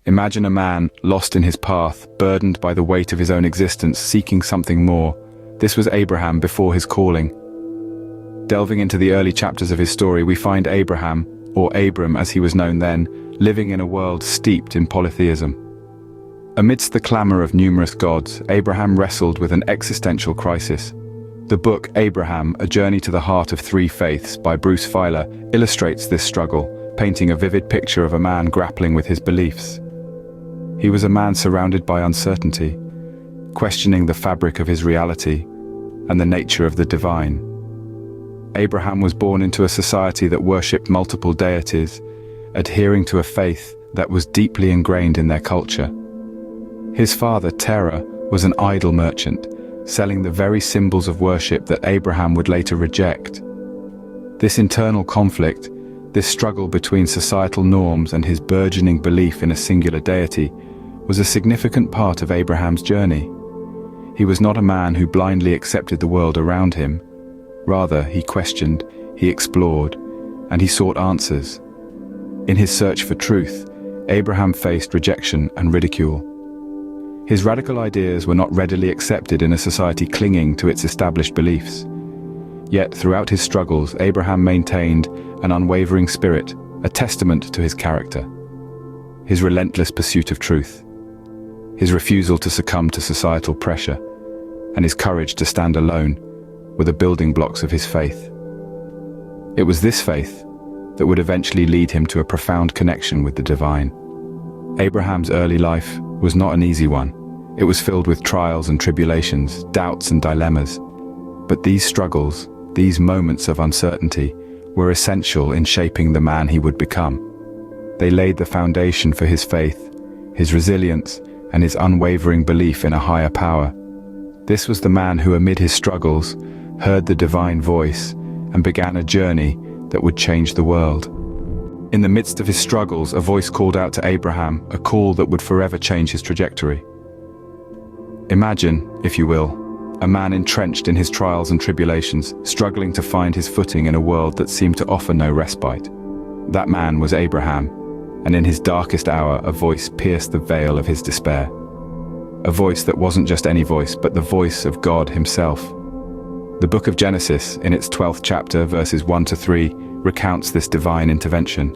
Imagine a man lost in his path, burdened by the weight of his own existence, seeking something more. This was Abraham before his calling. Delving into the early chapters of his story, we find Abraham, or Abram as he was known then, living in a world steeped in polytheism. Amidst the clamor of numerous gods, Abraham wrestled with an existential crisis. The book Abraham, A Journey to the Heart of Three Faiths by Bruce Feiler illustrates this struggle, painting a vivid picture of a man grappling with his beliefs. He was a man surrounded by uncertainty, questioning the fabric of his reality and the nature of the divine. Abraham was born into a society that worshipped multiple deities, adhering to a faith that was deeply ingrained in their culture. His father, Terah, was an idol merchant, selling the very symbols of worship that Abraham would later reject. This internal conflict, this struggle between societal norms and his burgeoning belief in a singular deity, was a significant part of Abraham's journey. He was not a man who blindly accepted the world around him. Rather, he questioned, he explored, and he sought answers. In his search for truth, Abraham faced rejection and ridicule. His radical ideas were not readily accepted in a society clinging to its established beliefs. Yet, throughout his struggles, Abraham maintained an unwavering spirit, a testament to his character. His relentless pursuit of truth, his refusal to succumb to societal pressure, and his courage to stand alone were the building blocks of his faith. It was this faith that would eventually lead him to a profound connection with the divine. Abraham's early life was not an easy one. It was filled with trials and tribulations, doubts and dilemmas. But these struggles, these moments of uncertainty, were essential in shaping the man he would become. They laid the foundation for his faith, his resilience, and his unwavering belief in a higher power. This was the man who, amid his struggles, heard the divine voice and began a journey that would change the world. In the midst of his struggles, a voice called out to Abraham, a call that would forever change his trajectory. Imagine, if you will, a man entrenched in his trials and tribulations, struggling to find his footing in a world that seemed to offer no respite. That man was Abraham, and in his darkest hour, a voice pierced the veil of his despair. A voice that wasn't just any voice, but the voice of God himself. The book of Genesis, in its 12th chapter, verses 1 to 3, recounts this divine intervention.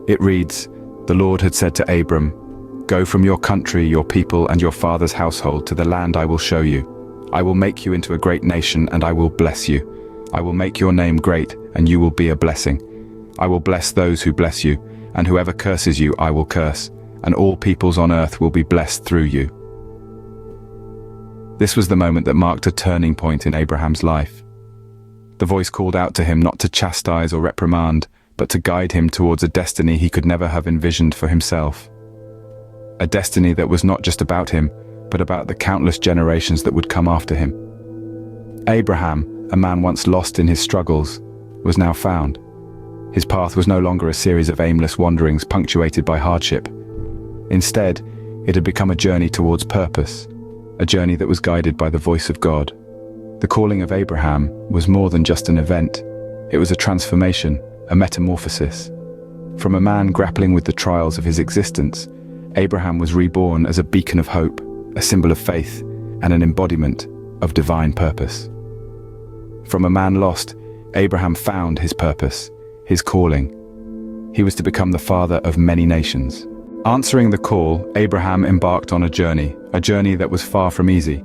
It reads, "The Lord had said to Abram, 'Go from your country, your people, and your father's household to the land I will show you. I will make you into a great nation, and I will bless you. I will make your name great, and you will be a blessing. I will bless those who bless you, and whoever curses you I will curse, and all peoples on earth will be blessed through you.'" This was the moment that marked a turning point in Abraham's life. The voice called out to him not to chastise or reprimand, but to guide him towards a destiny he could never have envisioned for himself. A destiny that was not just about him, but about the countless generations that would come after him. Abraham, a man once lost in his struggles, was now found. His path was no longer a series of aimless wanderings punctuated by hardship. Instead, it had become a journey towards purpose, a journey that was guided by the voice of God. The calling of Abraham was more than just an event. It was a transformation, a metamorphosis. From a man grappling with the trials of his existence, Abraham was reborn as a beacon of hope, a symbol of faith, and an embodiment of divine purpose. From a man lost, Abraham found his purpose, his calling. He was to become the father of many nations. Answering the call, Abraham embarked on a journey that was far from easy.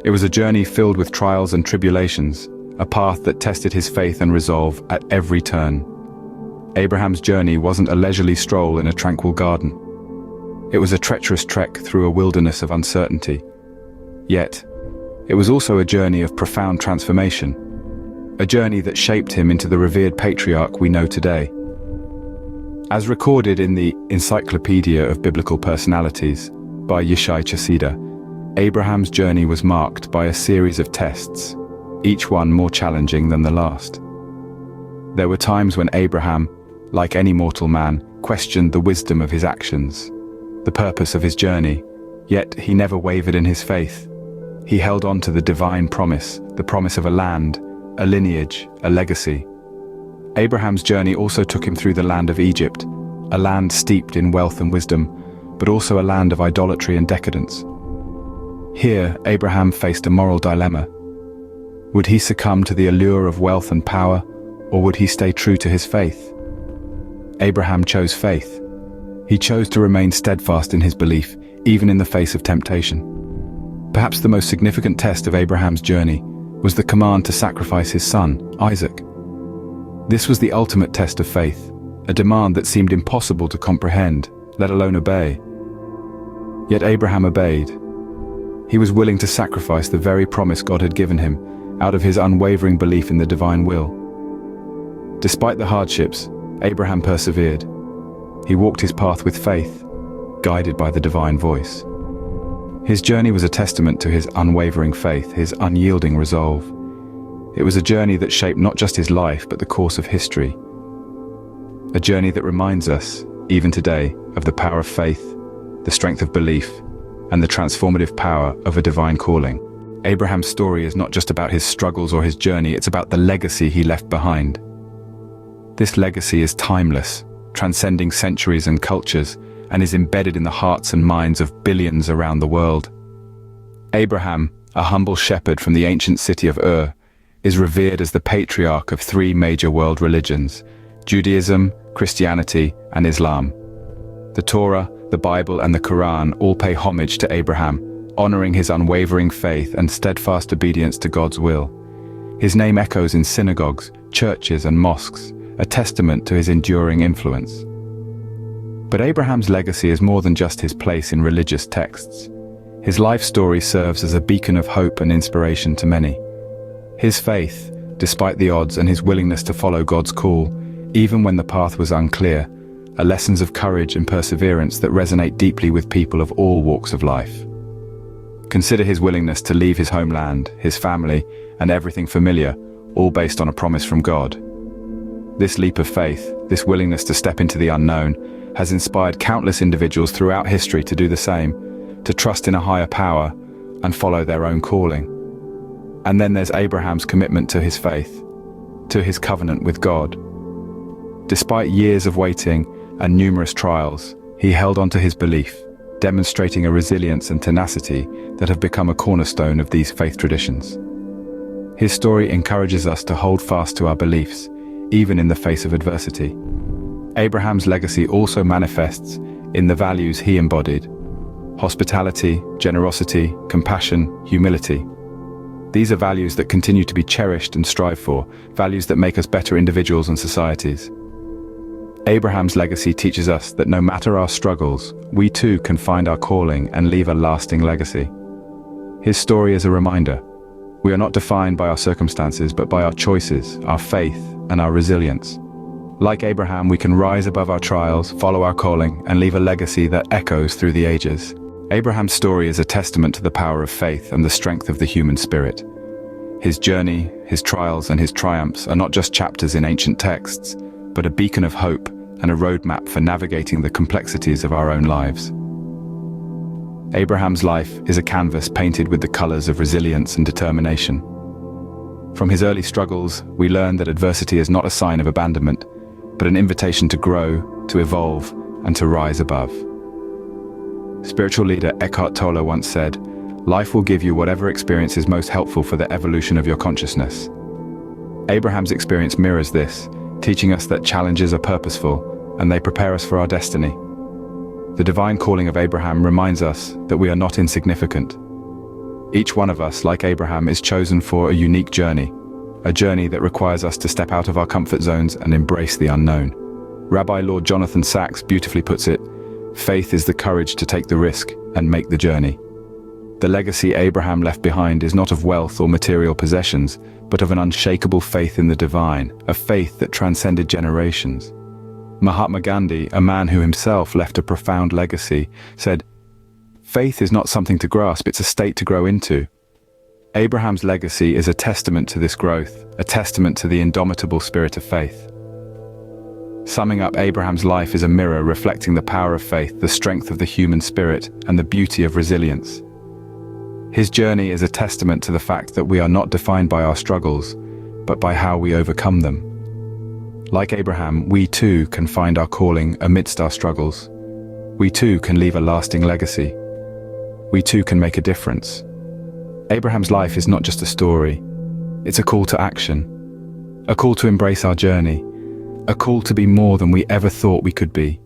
It was a journey filled with trials and tribulations, a path that tested his faith and resolve at every turn. Abraham's journey wasn't a leisurely stroll in a tranquil garden. It was a treacherous trek through a wilderness of uncertainty. Yet, it was also a journey of profound transformation, a journey that shaped him into the revered patriarch we know today. As recorded in the Encyclopedia of Biblical Personalities by Yishai Chasida, Abraham's journey was marked by a series of tests, each one more challenging than the last. There were times when Abraham, like any mortal man, questioned the wisdom of his actions, the purpose of his journey, yet he never wavered in his faith. He held on to the divine promise, the promise of a land, a lineage, a legacy. Abraham's journey also took him through the land of Egypt, a land steeped in wealth and wisdom, but also a land of idolatry and decadence. Here, Abraham faced a moral dilemma. Would he succumb to the allure of wealth and power, or would he stay true to his faith? Abraham chose faith. He chose to remain steadfast in his belief, even in the face of temptation. Perhaps the most significant test of Abraham's journey was the command to sacrifice his son, Isaac. This was the ultimate test of faith, a demand that seemed impossible to comprehend, let alone obey. Yet Abraham obeyed. He was willing to sacrifice the very promise God had given him, out of his unwavering belief in the divine will. Despite the hardships, Abraham persevered. He walked his path with faith, guided by the divine voice. His journey was a testament to his unwavering faith, his unyielding resolve. It was a journey that shaped not just his life, but the course of history. A journey that reminds us, even today, of the power of faith, the strength of belief, and the transformative power of a divine calling. Abraham's story is not just about his struggles or his journey, it's about the legacy he left behind. This legacy is timeless, transcending centuries and cultures, and is embedded in the hearts and minds of billions around the world. Abraham, a humble shepherd from the ancient city of Ur, is revered as the patriarch of three major world religions: Judaism, Christianity, and Islam. The Torah, the Bible, and the Quran all pay homage to Abraham, honoring his unwavering faith and steadfast obedience to God's will. His name echoes in synagogues, churches, and mosques, a testament to his enduring influence. But Abraham's legacy is more than just his place in religious texts. His life story serves as a beacon of hope and inspiration to many. His faith, despite the odds, and his willingness to follow God's call, even when the path was unclear, are lessons of courage and perseverance that resonate deeply with people of all walks of life. Consider his willingness to leave his homeland, his family, and everything familiar, all based on a promise from God. This leap of faith, this willingness to step into the unknown, has inspired countless individuals throughout history to do the same, to trust in a higher power and follow their own calling. And then there's Abraham's commitment to his faith, to his covenant with God. Despite years of waiting and numerous trials, he held on to his belief, demonstrating a resilience and tenacity that have become a cornerstone of these faith traditions. His story encourages us to hold fast to our beliefs, even in the face of adversity. Abraham's legacy also manifests in the values he embodied: hospitality, generosity, compassion, humility. These are values that continue to be cherished and strived for, values that make us better individuals and societies. Abraham's legacy teaches us that no matter our struggles, we too can find our calling and leave a lasting legacy. His story is a reminder. We are not defined by our circumstances, but by our choices, our faith, and our resilience. Like Abraham, we can rise above our trials, follow our calling, and leave a legacy that echoes through the ages. Abraham's story is a testament to the power of faith and the strength of the human spirit. His journey, his trials, and his triumphs are not just chapters in ancient texts, but a beacon of hope and a roadmap for navigating the complexities of our own lives. Abraham's life is a canvas painted with the colors of resilience and determination. From his early struggles, we learn that adversity is not a sign of abandonment, but an invitation to grow, to evolve, and to rise above. Spiritual leader Eckhart Tolle once said, "Life will give you whatever experience is most helpful for the evolution of your consciousness." Abraham's experience mirrors this, teaching us that challenges are purposeful and they prepare us for our destiny. The divine calling of Abraham reminds us that we are not insignificant. Each one of us, like Abraham, is chosen for a unique journey, a journey that requires us to step out of our comfort zones and embrace the unknown. Rabbi Lord Jonathan Sacks beautifully puts it, "Faith is the courage to take the risk and make the journey." The legacy Abraham left behind is not of wealth or material possessions, but of an unshakable faith in the divine, a faith that transcended generations. Mahatma Gandhi, a man who himself left a profound legacy, said, "Faith is not something to grasp, it's a state to grow into." Abraham's legacy is a testament to this growth, a testament to the indomitable spirit of faith. Summing up, Abraham's life is a mirror reflecting the power of faith, the strength of the human spirit, and the beauty of resilience. His journey is a testament to the fact that we are not defined by our struggles, but by how we overcome them. Like Abraham, we too can find our calling amidst our struggles. we too can leave a lasting legacy. We too can make a difference. Abraham's life is not just a story. It's a call to action. A call to embrace our journey. A call to be more than we ever thought we could be.